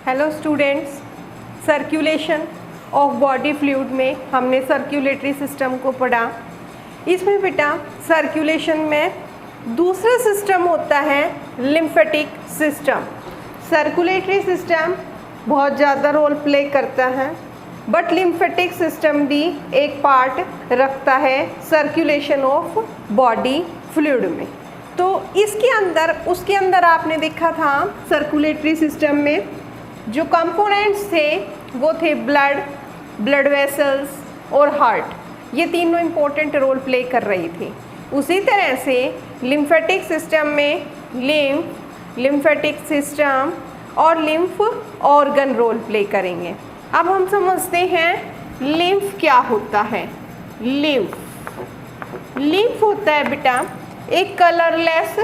Hello students, circulation of body fluid में हमने circulatory system को पढ़ा। इसमें बेटा सर्कुलेशन में दूसरा सिस्टम होता है लिम्फेटिक सिस्टम। सर्कुलेटरी सिस्टम बहुत ज़्यादा रोल प्ले करता है, बट लिम्फेटिक सिस्टम भी एक पार्ट रखता है सर्कुलेशन ऑफ बॉडी फ्लूइड में। तो उसके अंदर आपने देखा था सर्कुलेटरी सिस्टम में जो कंपोनेंट्स थे वो थे ब्लड वेसल्स और हार्ट। ये तीनों इम्पोर्टेंट रोल प्ले कर रही थी। उसी तरह से लिम्फेटिक सिस्टम में लिम्फेटिक सिस्टम और लिम्फ ऑर्गन रोल प्ले करेंगे। अब हम समझते हैं लिम्फ क्या होता है। लिम्फ होता है बेटा एक कलरलेस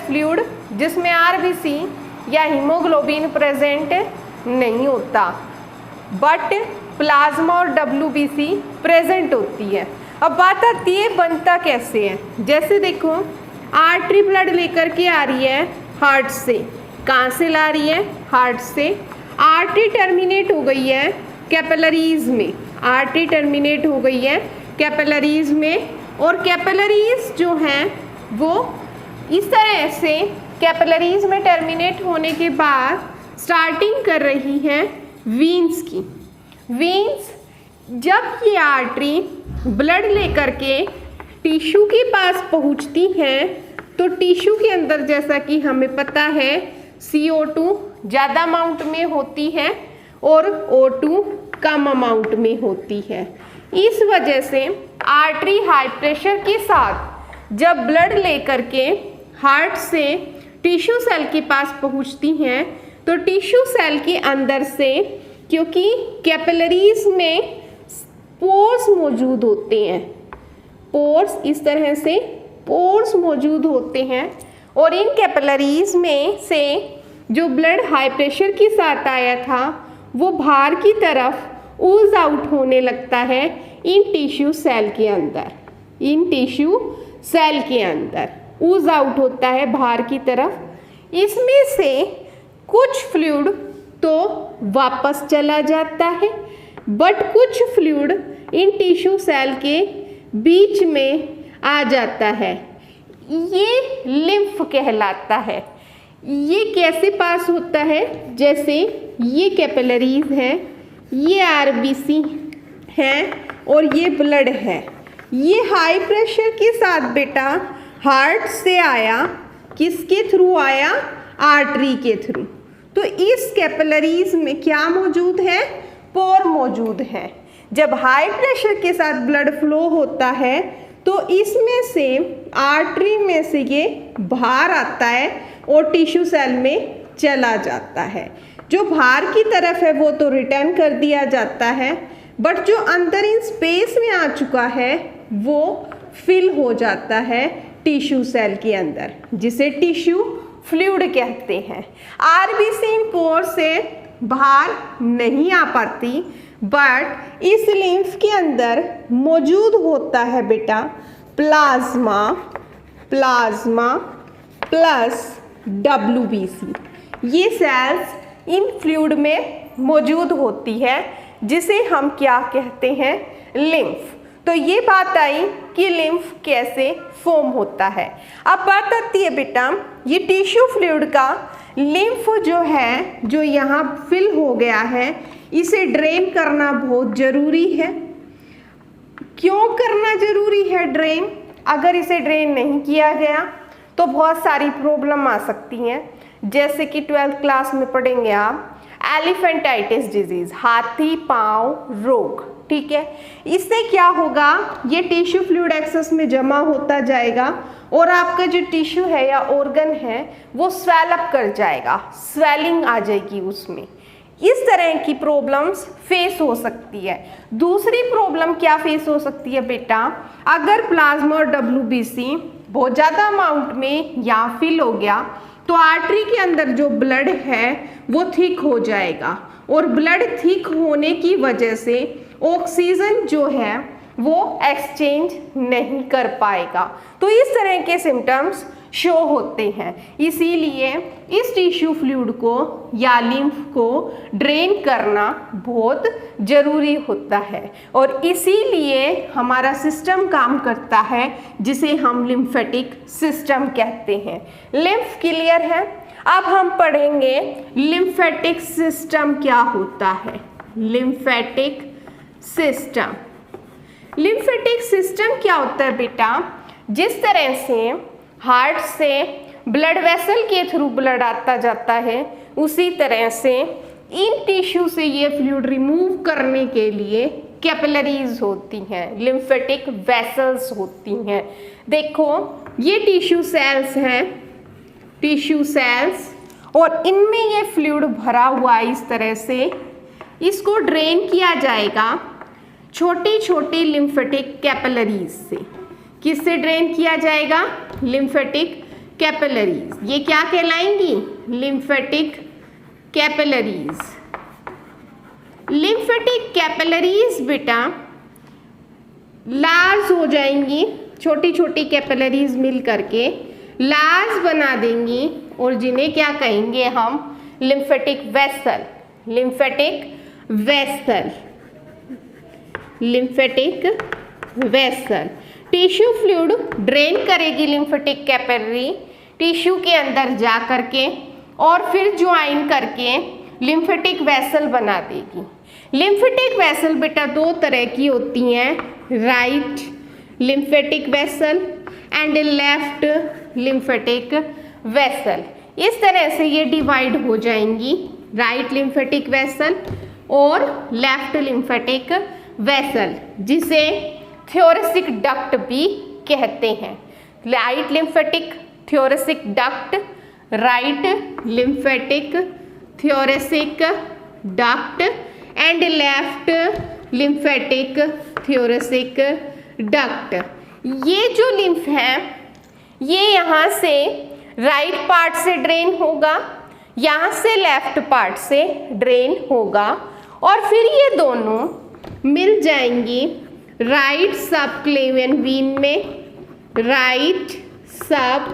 फ्लूइड जिसमें आरबीसी या हीमोग्लोबिन प्रेजेंट नहीं होता, बट प्लाज्मा और डब्ल्यूबीसी प्रेजेंट होती है। अब बात आती है बनता कैसे है। जैसे देखो, आर्टरी ब्लड लेकर के आ रही है हार्ट से। कहाँ से ला रही है? हार्ट से। आर्टरी टर्मिनेट हो गई है कैपिलरीज में। आर्टरी टर्मिनेट हो गई है कैपिलरीज में, और कैपिलरीज जो हैं वो इस तरह से कैपिलरीज में टर्मिनेट होने के बाद स्टार्टिंग कर रही है वीन्स की। वीन्स जब ये आर्टरी ब्लड लेकर के टिश्यू के पास पहुंचती है तो टिश्यू के अंदर, जैसा कि हमें पता है, CO2 ज़्यादा अमाउंट में होती है और O2 कम अमाउंट में होती है। इस वजह से आर्टरी हाई प्रेशर के साथ जब ब्लड लेकर के हार्ट से टिश्यू सेल के पास पहुंचती हैं तो टिश्यू सेल के अंदर से, क्योंकि कैपिलरीज में पोर्स मौजूद होते हैं, पोर्स इस तरह से पोर्स मौजूद होते हैं, और इन कैपिलरीज में से जो ब्लड हाई प्रेशर के साथ आया था वो बाहर की तरफ ऊज आउट होने लगता है इन टिश्यू सेल के अंदर ऊज आउट होता है बाहर की तरफ। इसमें से कुछ फ्लूइड तो वापस चला जाता है, बट कुछ फ्लूइड इन टिश्यू सेल के बीच में आ जाता है। ये लिम्फ कहलाता है। ये कैसे पास होता है? जैसे ये कैपिलरीज है, ये आरबीसी है और ये ब्लड है। ये हाई प्रेशर के साथ बेटा हार्ट से आया, किसके थ्रू आया? आर्टरी के थ्रू। तो इस कैपिलरीज में क्या मौजूद है? पोर मौजूद है। जब हाई प्रेशर के साथ ब्लड फ्लो होता है तो इसमें से आर्टरी में से ये बाहर आता है और टिश्यू सेल में चला जाता है। जो बाहर की तरफ है वो तो रिटर्न कर दिया जाता है, बट जो अंदर इन स्पेस में आ चुका है वो फिल हो जाता है टिश्यू सेल के अंदर, जिसे टिश्यू फ्लूइड कहते हैं। आरबीसी इन पोर से बाहर नहीं आ पाती, बट इस लिम्फ के अंदर मौजूद होता है बेटा प्लाज्मा प्लस डब्ल्यूबीसी। ये सेल्स इन फ्लूइड में मौजूद होती है, जिसे हम क्या कहते हैं? लिम्फ। तो ये बात आई कि लिम्फ कैसे फॉर्म होता है। अब बात आती है बेटा ये टिश्यू फ्लूइड का लिम्फ जो है, जो यहाँ फिल हो गया है, इसे ड्रेन करना बहुत ज़रूरी है। क्यों करना ज़रूरी है ड्रेन? अगर इसे ड्रेन नहीं किया गया तो बहुत सारी प्रॉब्लम आ सकती हैं। जैसे कि 12th क्लास में पढ़ेंगे आप एलिफेंटाइटिस डिजीज़, हाथी पांव रोग। ठीक है, इससे क्या होगा? ये टिश्यू फ्लूइड एक्सेस में जमा होता जाएगा और आपका जो टिश्यू है या ऑर्गन है वो स्वेल अप कर जाएगा, स्वेलिंग आ जाएगी उसमें। इस तरह की प्रॉब्लम्स फेस हो सकती है। दूसरी प्रॉब्लम क्या फेस हो सकती है बेटा? अगर प्लाज्मा और डब्ल्यूबीसी बहुत ज़्यादा अमाउंट में या फिल हो गया तो आर्टरी के अंदर जो ब्लड है वो थिक हो जाएगा, और ब्लड थिक होने की वजह से ऑक्सीजन जो है वो एक्सचेंज नहीं कर पाएगा। तो इस तरह के सिम्टम्स शो होते हैं। इसीलिए इस टिश्यू फ्लूइड को या लिम्फ को ड्रेन करना बहुत ज़रूरी होता है और इसीलिए हमारा सिस्टम काम करता है जिसे हम लिम्फेटिक सिस्टम कहते हैं। लिम्फ क्लियर है। अब हम पढ़ेंगे लिम्फेटिक सिस्टम क्या होता है। लिम्फेटिक सिस्टम, लिम्फेटिक सिस्टम क्या होता है बेटा? जिस तरह से हार्ट से ब्लड वेसल के थ्रू ब्लड आता जाता है, उसी तरह से इन टिश्यू से ये फ्लूइड रिमूव करने के लिए कैपिलरीज होती हैं, लिम्फेटिक वेसल्स होती हैं। देखो ये टिश्यू सेल्स हैं, टिश्यू सेल्स, और इनमें ये फ्लूइड भरा हुआ है इस तरह से। इसको ड्रेन किया जाएगा छोटी छोटी लिम्फेटिक कैपिलरीज से। किससे ड्रेन किया जाएगा? Lymphatic capillaries. ये क्या कहलाएंगी? Lymphatic capillaries. लिम्फेटिक कैपिलरीज बेटा लार्ज हो जाएंगी, छोटी छोटी कैपिलरीज मिल करके लार्ज बना देंगी और जिन्हें क्या कहेंगे हम? Lymphatic vessel. Lymphatic vessel, lymphatic vessel. Tissue fluid drain करेगी लिम्फेटिक कैपिलरी टिश्यू के अंदर जा करके और फिर ज्वाइन करके लिम्फेटिक वेसल बना देगी। लिम्फेटिक वेसल बेटा दो तरह की होती हैं, right lymphatic vessel and left lymphatic vessel. इस तरह से ये डिवाइड हो जाएंगी, राइट लिम्फेटिक वेसल और लेफ्ट लिम्फेटिक वेसल, जिसे थ्योरेसिक डक्ट भी कहते हैं। Right lymphatic thoracic duct, right lymphatic thoracic duct and left lymphatic thoracic duct. ये जो लिम्फ है ये यहाँ से राइट पार्ट से ड्रेन होगा, यहाँ से लेफ्ट पार्ट से ड्रेन होगा और फिर ये दोनों मिल जाएंगी राइट सब क्लेवेन वीन में, राइट सब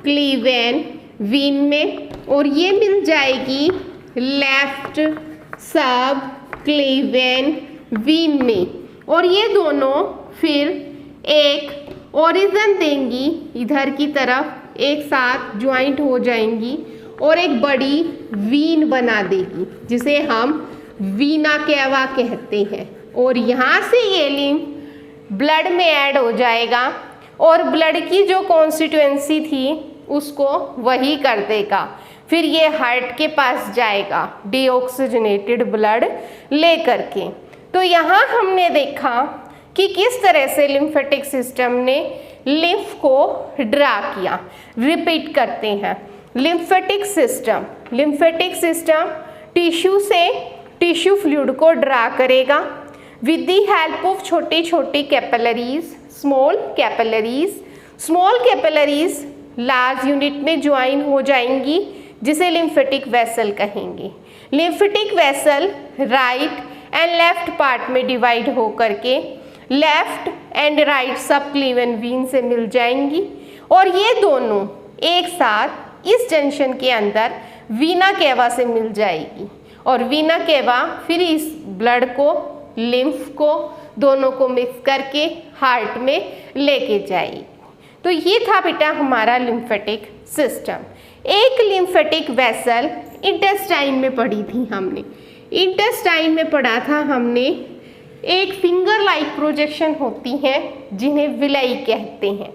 क्लेवेन वीन में, और ये मिल जाएगी लेफ्ट सब क्लेवेन वीन में, और ये दोनों फिर एक ओरिजिन देंगी इधर की तरफ, एक साथ ज्वाइंट हो जाएंगी और एक बड़ी वीन बना देगी जिसे हम वीना कैवा कहते हैं। और यहाँ से ये लिम्फ ब्लड में ऐड हो जाएगा और ब्लड की जो कॉन्स्टिट्यूएंसी थी उसको वही कर देगा। फिर ये हार्ट के पास जाएगा डीऑक्सीजनेटेड ब्लड ले करके। तो यहाँ हमने देखा कि किस तरह से लिम्फेटिक सिस्टम ने लिम्फ को ड्रा किया। रिपीट करते हैं, lymphatic system, lymphatic system tissue से टिश्यू फ्लूइड को ड्रा करेगा विद द हेल्प ऑफ छोटी छोटी capillaries, small capillaries. Small capillaries large unit में ज्वाइन हो जाएंगी जिसे लिम्फेटिक वेसल कहेंगे। Lymphatic vessel right and left part में डिवाइड हो करके लेफ्ट एंड राइट सब क्लीवन वीन से मिल जाएंगी और ये दोनों एक साथ इस जंक्शन के अंदर वीना कैवा से मिल जाएगी और वीना कैवा फिर इस ब्लड को, लिम्फ को, दोनों को मिक्स करके हार्ट में लेके जाएगी। तो ये था बेटा हमारा लिम्फेटिक सिस्टम। एक लिम्फेटिक वेसल इंटेस्टाइन में पढ़ी थी हमने, इंटेस्टाइन में पढ़ा था हमने, एक फिंगर लाइक प्रोजेक्शन होती हैं जिन्हें विलाई कहते हैं।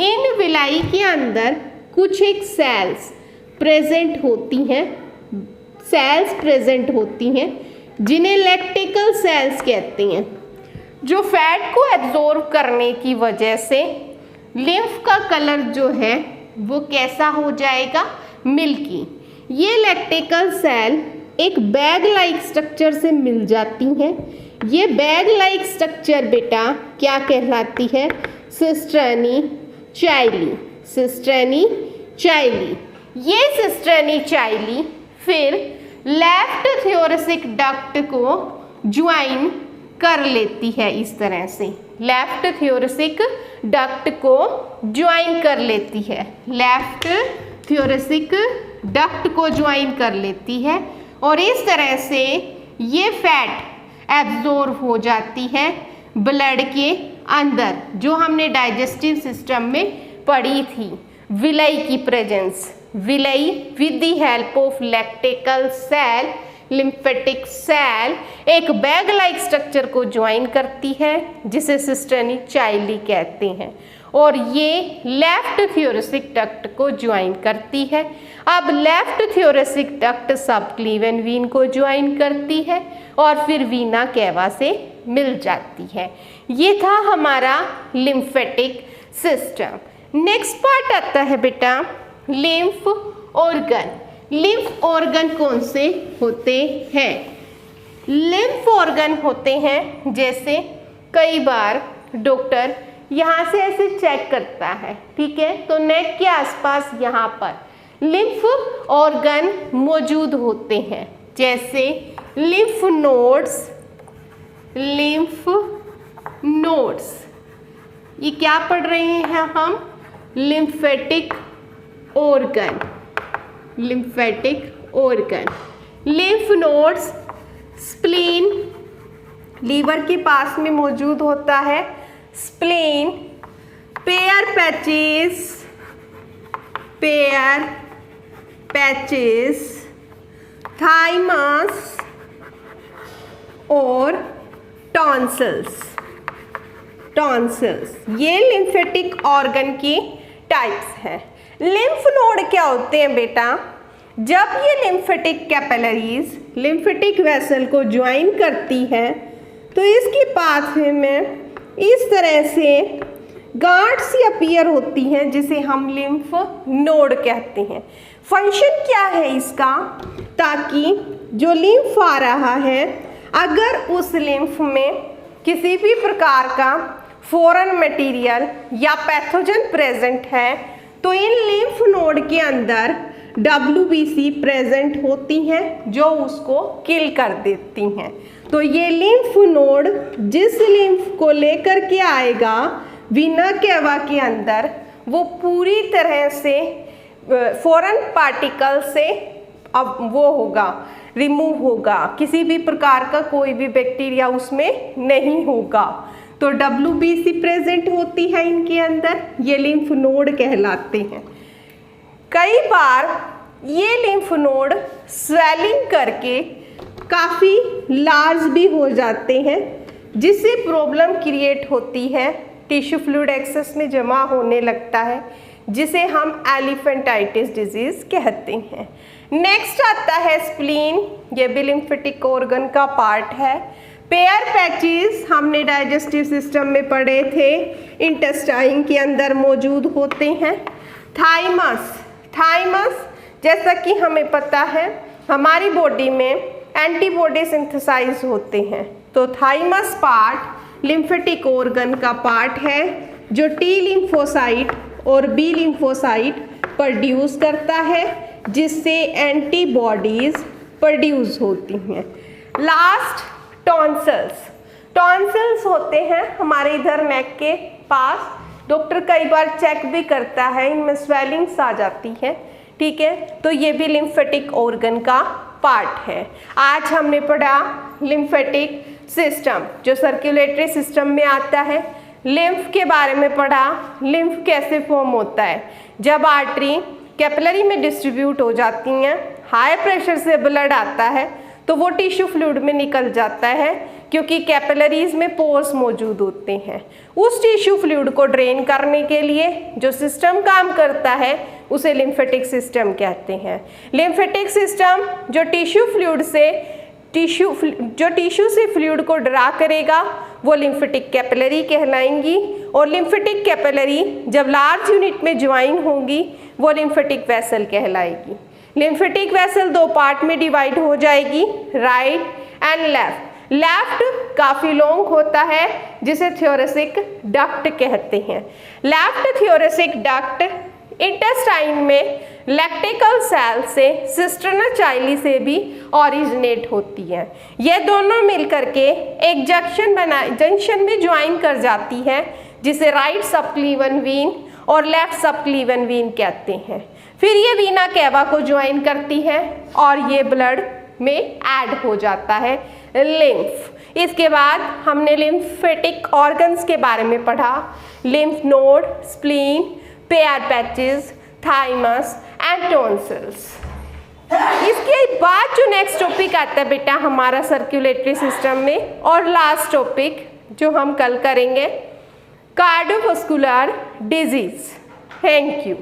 इन विलाई के अंदर कुछ एक सेल्स प्रेजेंट होती हैं, सेल्स प्रेजेंट होती हैं जिन्हें लैक्टिकल सेल्स कहते हैं, जो फैट को एब्जॉर्ब करने की वजह से लिम्फ का कलर जो है वो कैसा हो जाएगा? मिल्की। ये लैक्टिकल सेल एक बैग लाइक स्ट्रक्चर से मिल जाती हैं। ये बैग लाइक स्ट्रक्चर बेटा क्या कहलाती है? Cisterna chyli, cisterna chyli. ये सिस्टर्नी चाइली फिर लेफ्ट थ्योरेसिक डक्ट को ज्वाइन कर लेती है इस तरह से। लेफ्ट थ्योरेसिक डक्ट को ज्वाइन कर लेती है, लेफ्ट थोरेसिक डक्ट को ज्वाइन कर लेती है और इस तरह से ये फैट एब्जॉर्ब हो जाती है ब्लड के अंदर, जो हमने डाइजेस्टिव सिस्टम में पढ़ी थी। विलई की presence, villi with the help of lacteal cell lymphatic cell एक बैग लाइक स्ट्रक्चर को ज्वाइन करती है जिसे सिस्टर्नी चाइली कहते हैं और ये लेफ्ट थोरेसिक डक्ट को ज्वाइन करती है। अब left thoracic duct subclavian vein को ज्वाइन करती है और फिर वीना कैवा से मिल जाती है। ये था हमारा लिम्फेटिक सिस्टम। नेक्स्ट पार्ट आता है बेटा लिम्फ ऑर्गन। लिम्फ ऑर्गन कौन से होते हैं? लिम्फ ऑर्गन होते हैं, जैसे कई बार डॉक्टर यहाँ से ऐसे चेक करता है, ठीक है, तो नेक के आसपास यहाँ पर लिम्फ ऑर्गन मौजूद होते हैं, जैसे लिम्फ नोड्स। लिम्फ नोड्स ये क्या पढ़ रहे हैं हम? Lymphatic organ. Lymphatic organ, lymph nodes spleen liver के पास में मौजूद होता है, स्प्लीन, पेयर पैचेस, थाइमस और टॉन्सिल्स। ये लिम्फेटिक ऑर्गन की टाइप्स हैं। लिम्फ नोड क्या होते हैं बेटा? जब ये लिम्फेटिक कैपिलरीज लिम्फेटिक वेसल को ज्वाइन करती है तो इसके पास में इस तरह से गांठ्स अपीयर होती हैं जिसे हम लिम्फ नोड कहते हैं। फंक्शन क्या है इसका? ताकि जो लिम्फ आ रहा है, अगर उस लिम्फ में किसी भी प्रकार का फॉरेन मटेरियल या पैथोजन प्रेजेंट है तो इन लिम्फ नोड के अंदर WBC प्रेजेंट होती हैं जो उसको किल कर देती हैं। तो ये लिम्फ नोड जिस लिम्फ को लेकर के आएगा वीना कैवा के अंदर, वो पूरी तरह से फॉरेन पार्टिकल से अब वो होगा, रिमूव होगा, किसी भी प्रकार का कोई भी बैक्टीरिया उसमें नहीं होगा। तो WBC प्रेजेंट होती है इनके अंदर, ये लिम्फ नोड कहलाते हैं। कई बार ये लिम्फ नोड स्वेलिंग करके काफ़ी लार्ज भी हो जाते हैं, जिससे प्रॉब्लम क्रिएट होती है, टिश्यू फ्लूइड एक्सेस में जमा होने लगता है, जिसे हम एलिफेंटाइटिस डिजीज कहते हैं। नेक्स्ट आता है स्प्लीन, ये भी लिम्फेटिक ऑर्गन का पार्ट है। पेयर पैचेस हमने डाइजेस्टिव सिस्टम में पढ़े थे, इंटेस्टाइन के अंदर मौजूद होते हैं। थाइमस जैसा कि हमें पता है हमारी बॉडी में एंटीबॉडी सिंथेसाइज होते हैं, तो थाइमस पार्ट लिम्फेटिक ऑर्गन का पार्ट है जो T लिम्फोसाइट और B लिम्फोसाइट प्रोड्यूस करता है, जिससे एंटीबॉडीज प्रोड्यूस होती हैं। लास्ट टॉन्सिल्स होते हैं हमारे इधर नेक के पास, डॉक्टर कई बार चेक भी करता है, इनमें स्वेलिंग्स आ जाती है, ठीक है, तो ये भी लिम्फेटिक ऑर्गन का पार्ट है। आज हमने पढ़ा लिम्फेटिक सिस्टम जो सर्कुलेटरी सिस्टम में आता है, लिम्फ के बारे में पढ़ा, लिम्फ कैसे फॉर्म होता है। जब आर्टरी कैपिलरी में डिस्ट्रीब्यूट हो जाती हैं, हाई प्रेशर से ब्लड आता है तो वो टिश्यू फ्लूइड में निकल जाता है, क्योंकि कैपिलरीज में पोर्स मौजूद होते हैं। उस टिश्यू फ्लूइड को ड्रेन करने के लिए जो सिस्टम काम करता है उसे लिम्फेटिक सिस्टम कहते हैं। लिम्फेटिक सिस्टम जो टिश्यू से फ्लूइड को ड्रा करेगा वो लिम्फेटिक कैपिलरी कहलाएंगी, और लिम्फेटिक कैपिलरी जब लार्ज यूनिट में ज्वाइन होंगी वो लिम्फेटिक वेसल कहलाएगी। लिम्फेटिक वेसल दो पार्ट में डिवाइड हो जाएगी, राइट एंड लेफ्ट। लेफ्ट काफ़ी लॉन्ग होता है जिसे थोरेसिक डक्ट कहते हैं। लेफ्ट थोरेसिक डक्ट इंटेस्टाइन में लैक्टिकल सेल से सिस्टर्ना चाइली से भी ओरिजिनेट होती है। ये दोनों मिलकर के एक जंक्शन में ज्वाइन कर जाती है, जिसे राइट सबक्लीवन वीन और लेफ्ट सबक्लीवन वीन कहते हैं। फिर ये वीना कैवा को ज्वाइन करती है और ये ब्लड में ऐड हो जाता है लिम्फ। इसके बाद हमने लिम्फेटिक ऑर्गन्स के बारे में पढ़ा, lymph node, spleen, Peyer's patches, thymus and tonsils. इसके बाद जो नेक्स्ट टॉपिक आता है बेटा हमारा सर्कुलेटरी सिस्टम में, और लास्ट टॉपिक जो हम कल करेंगे, कार्डियोवास्कुलर डिजीज। Thank you.